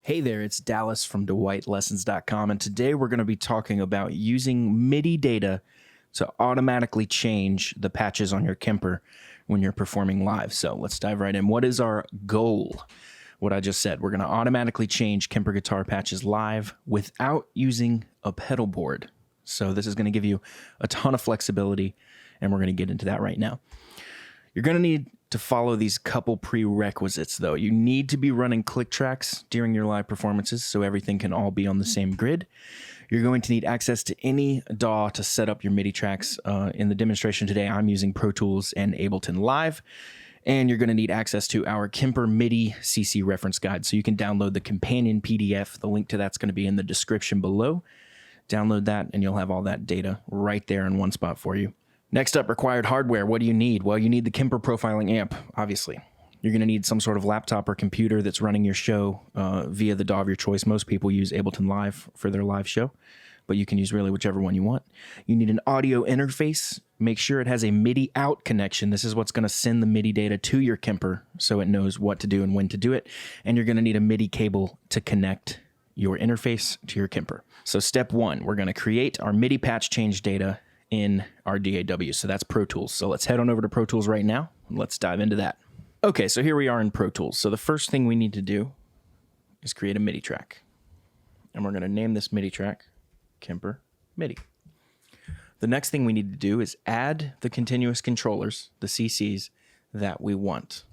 Hey there, it's Dallas from DeWhiteLessons.com, and today we're going to be talking about using MIDI data to automatically change the patches on your Kemper when you're performing live. So let's dive right in. What is our goal? What I just said, we're going to automatically change Kemper guitar patches live without using a pedal board. So this is going to give you a ton of flexibility, and we're going to get into that right now. You're going to need to follow these couple prerequisites, though. You need to be running click tracks during your live performances so everything can all be on the same grid. You're going to need access to any DAW to set up your MIDI tracks. In the demonstration today, I'm using Pro Tools and Ableton Live. And you're going to need access to our Kemper MIDI CC reference guide. So you can download the companion PDF. The link to that's going to be in the description below. Download that and you'll have all that data right there in one spot for you. Next up, required hardware. What do you need? Well, you need the Kemper profiling amp, obviously. You're going to need some sort of laptop or computer that's running your show via the DAW of your choice. Most people use Ableton Live for their live show, but you can use really whichever one you want. You need an audio interface. Make sure it has a MIDI out connection. This is what's going to send the MIDI data to your Kemper so it knows what to do and when to do it. And you're going to need a MIDI cable to connect your interface to your Kemper. So step one, we're going to create our MIDI patch change data in our DAW. So that's Pro Tools. So let's head on over to Pro Tools right now and let's dive into that. Okay, so here we are in Pro Tools. So the first thing we need to do is create a MIDI track. And we're going to name this MIDI track Kemper MIDI. The next thing we need to do is add the continuous controllers, the CCs, that we want.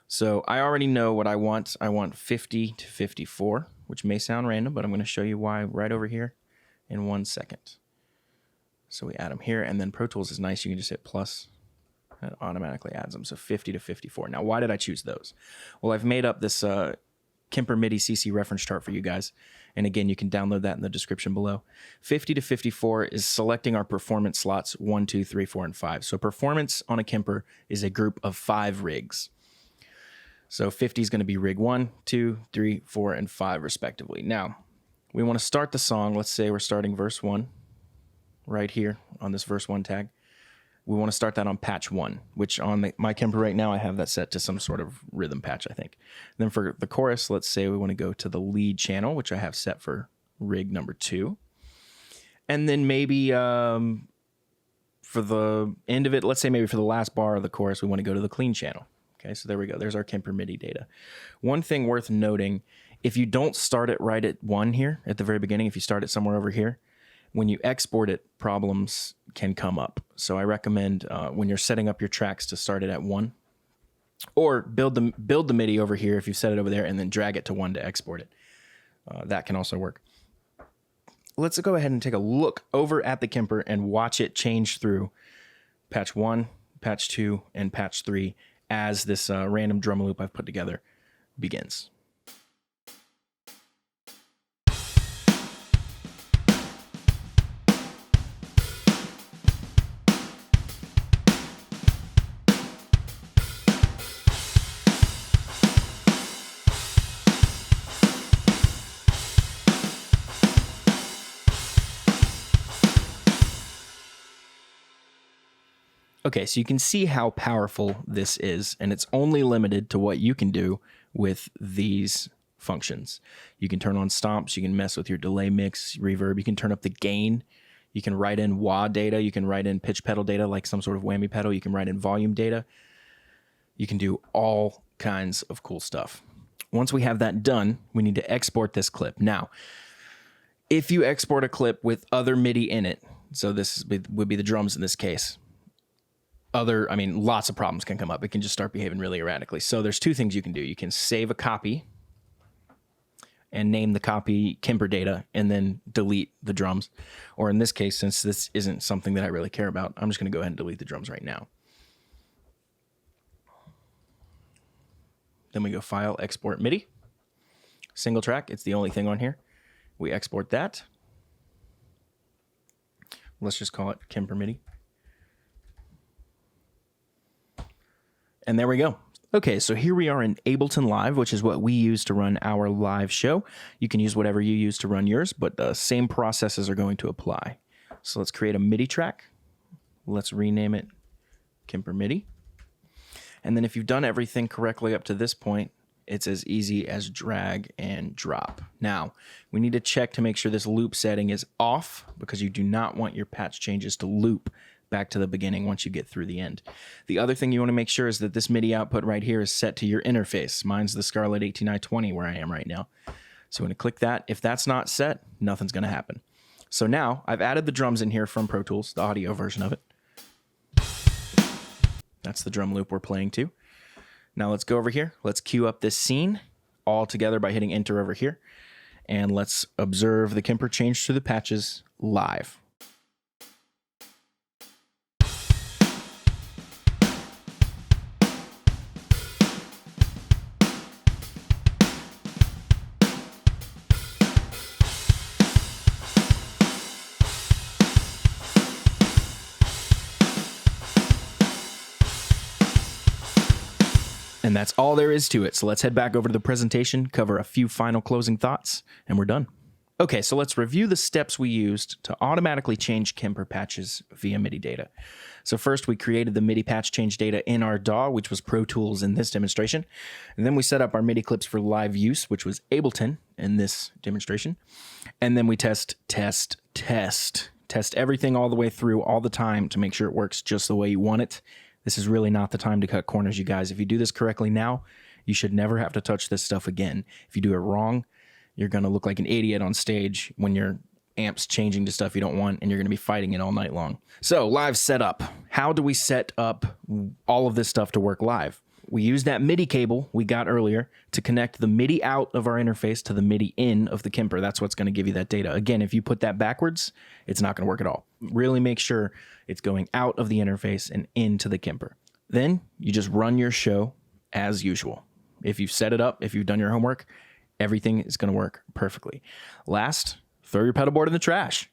So I already know what I want. I want 50 to 54, which may sound random, but I'm going to show you why right over here in 1 second. So we add them here, and then Pro Tools is nice. You can just hit plus. It automatically adds them. So 50 to 54. Now, why did I choose those? Well, I've made up this Kemper MIDI CC reference chart for you guys. And again, you can download that in the description below. 50 to 54 is selecting our performance slots 1, 2, 3, 4, and 5. So performance on a Kemper is a group of 5 rigs. So 50 is going to be rig 1, 2, 3, 4, and 5 respectively. Now, we want to start the song. Let's say we're starting verse 1 right here on this verse 1 tag. We want to start that on patch 1, which on my Kemper right now, I have that set to some sort of rhythm patch, I think. And then for the chorus, let's say we want to go to the lead channel, which I have set for rig number 2. And then maybe for the end of it, let's say maybe for the last bar of the chorus, we want to go to the clean channel. Okay, so there we go. There's our Kemper MIDI data. One thing worth noting, if you don't start it right at 1 here, at the very beginning, if you start it somewhere over here, when you export it, problems can come up. So I recommend when you're setting up your tracks to start it at 1, or build the MIDI over here if you set it over there, and then drag it to 1 to export it. That can also work. Let's go ahead and take a look over at the Kemper and watch it change through patch 1, patch 2, and patch 3 as this random drum loop I've put together begins. Okay, so you can see how powerful this is, and it's only limited to what you can do with these functions. You can turn on stomps, you can mess with your delay mix, reverb, you can turn up the gain, you can write in wah data, you can write in pitch pedal data like some sort of whammy pedal, you can write in volume data. You can do all kinds of cool stuff. Once we have that done, we need to export this clip. Now, if you export a clip with other MIDI in it, so this would be the drums in this case, lots of problems can come up. It can just start behaving really erratically. So there's 2 things you can do. You can save a copy and name the copy Kemper data and then delete the drums. Or in this case, since this isn't something that I really care about, I'm just going to go ahead and delete the drums right now. Then we go File, Export MIDI. Single track, it's the only thing on here. We export that. Let's just call it Kemper MIDI. And there we go. Okay, so here we are in Ableton Live, which is what we use to run our live show. You can use whatever you use to run yours, but the same processes are going to apply. So let's create a MIDI track. Let's rename it Kemper MIDI. And then if you've done everything correctly up to this point, It's as easy as drag and drop. Now, we need to check to make sure this loop setting is off because you do not want your patch changes to loop back to the beginning once you get through the end. The other thing you want to make sure is that this MIDI output right here is set to your interface. Mine's the Scarlett 18920 where I am right now. So I'm going to click that. If that's not set, nothing's going to happen. So now I've added the drums in here from Pro Tools, the audio version of it. That's the drum loop we're playing to. Now let's go over here. Let's cue up this scene all together by hitting enter over here. And let's observe the Kemper change to the patches live. And that's all there is to it. So let's head back over to the presentation, cover a few final closing thoughts, and we're done. Okay, so let's review the steps we used to automatically change Kemper patches via MIDI data. So first, we created the MIDI patch change data in our DAW, which was Pro Tools in this demonstration. And then we set up our MIDI clips for live use, which was Ableton in this demonstration. And then we test everything all the way through all the time to make sure it works just the way you want it. This is really not the time to cut corners, you guys. If you do this correctly now, you should never have to touch this stuff again. If you do it wrong, you're going to look like an idiot on stage when your amp's changing to stuff you don't want, and you're going to be fighting it all night long. So, live setup. How do we set up all of this stuff to work live? We use that MIDI cable we got earlier to connect the MIDI out of our interface to the MIDI in of the Kemper. That's what's going to give you that data. Again, if you put that backwards, it's not going to work at all. Really make sure it's going out of the interface and into the Kemper. Then you just run your show as usual. If you've set it up, if you've done your homework, everything is going to work perfectly. Last, throw your pedal board in the trash.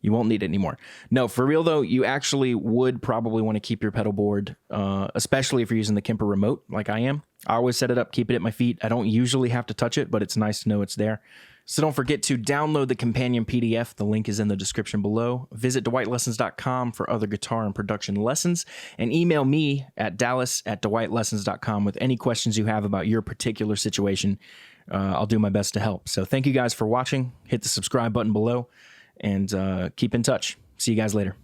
You won't need it anymore. No, for real though, you actually would probably want to keep your pedal board, especially if you're using the Kemper remote like I am. I always set it up, keep it at my feet. I don't usually have to touch it, but it's nice to know it's there. So don't forget to download the companion PDF. The link is in the description below. Visit dwightlessons.com for other guitar and production lessons, and email me at dallas@dwightlessons.com with any questions you have about your particular situation. I'll do my best to help. So thank you guys for watching. Hit the subscribe button below. And keep in touch. See you guys later.